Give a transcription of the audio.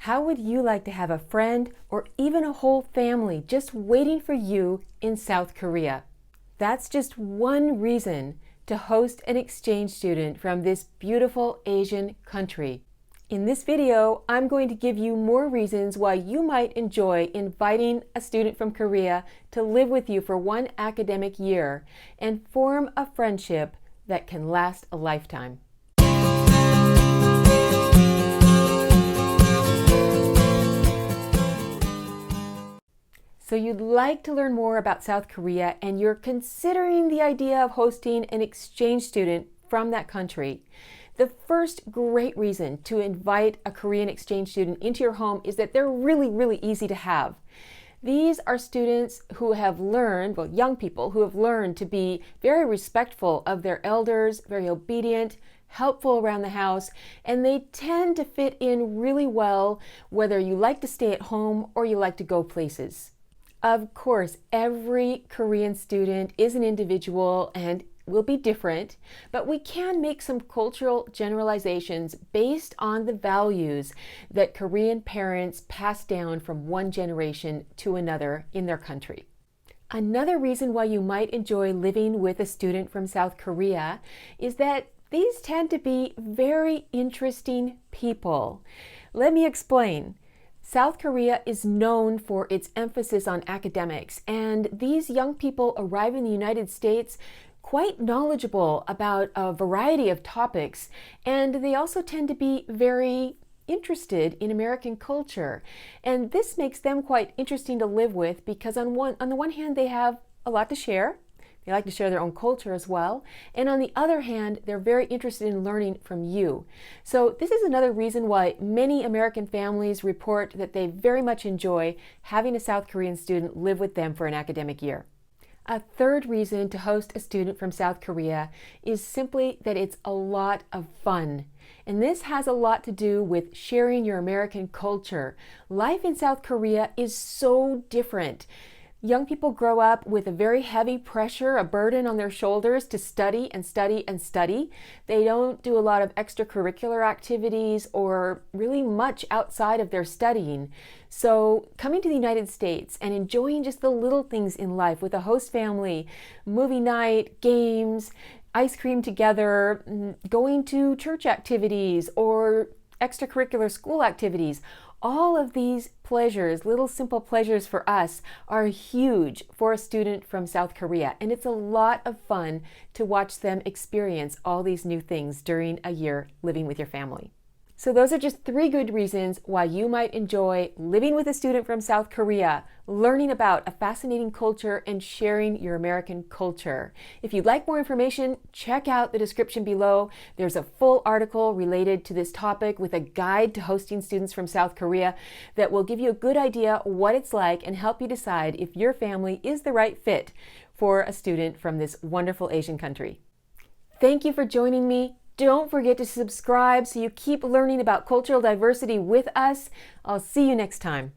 How would you like to have a friend or even a whole family just waiting for you in South Korea? That's just one reason to host an exchange student from this beautiful Asian country. In this video, I'm going to give you more reasons why you might enjoy inviting a student from Korea to live with you for one academic year and form a friendship that can last a lifetime. So you'd like to learn more about South Korea and you're considering the idea of hosting an exchange student from that country. The first great reason to invite a Korean exchange student into your home is that they're really easy to have. These are students who have learned, well, young people who have learned to be very respectful of their elders, very obedient, helpful around the house, and they tend to fit in really well whether you like to stay at home or you like to go places. Of course, every Korean student is an individual and will be different, but we can make some cultural generalizations based on the values that Korean parents pass down from one generation to another in their country. Another reason why you might enjoy living with a student from South Korea is that these tend to be very interesting people. Let me explain. South Korea is known for its emphasis on academics, and these young people arrive in the United States quite knowledgeable about a variety of topics, and they also tend to be very interested in American culture. And this makes them quite interesting to live with because on the one hand, they have a lot to share. They like to share their own culture as well. And on the other hand, they're very interested in learning from you. So this is another reason why many American families report that they very much enjoy having a South Korean student live with them for an academic year. A third reason to host a student from South Korea is simply that it's a lot of fun. And this has a lot to do with sharing your American culture. Life in South Korea is so different. Young people grow up with a very heavy pressure, a burden on their shoulders to study and study and study. They don't do a lot of extracurricular activities or really much outside of their studying. So coming to the United States and enjoying just the little things in life with a host family, movie night, games, ice cream together, going to church activities or extracurricular school activities, all of these pleasures, little simple pleasures for us, are huge for a student from South Korea. And it's a lot of fun to watch them experience all these new things during a year living with your family. So those are just 3 good reasons why you might enjoy living with a student from South Korea, learning about a fascinating culture, and sharing your American culture. If you'd like more information, check out the description below. There's a full article related to this topic with a guide to hosting students from South Korea that will give you a good idea what it's like and help you decide if your family is the right fit for a student from this wonderful Asian country. Thank you for joining me. Don't forget to subscribe so you keep learning about cultural diversity with us. I'll see you next time.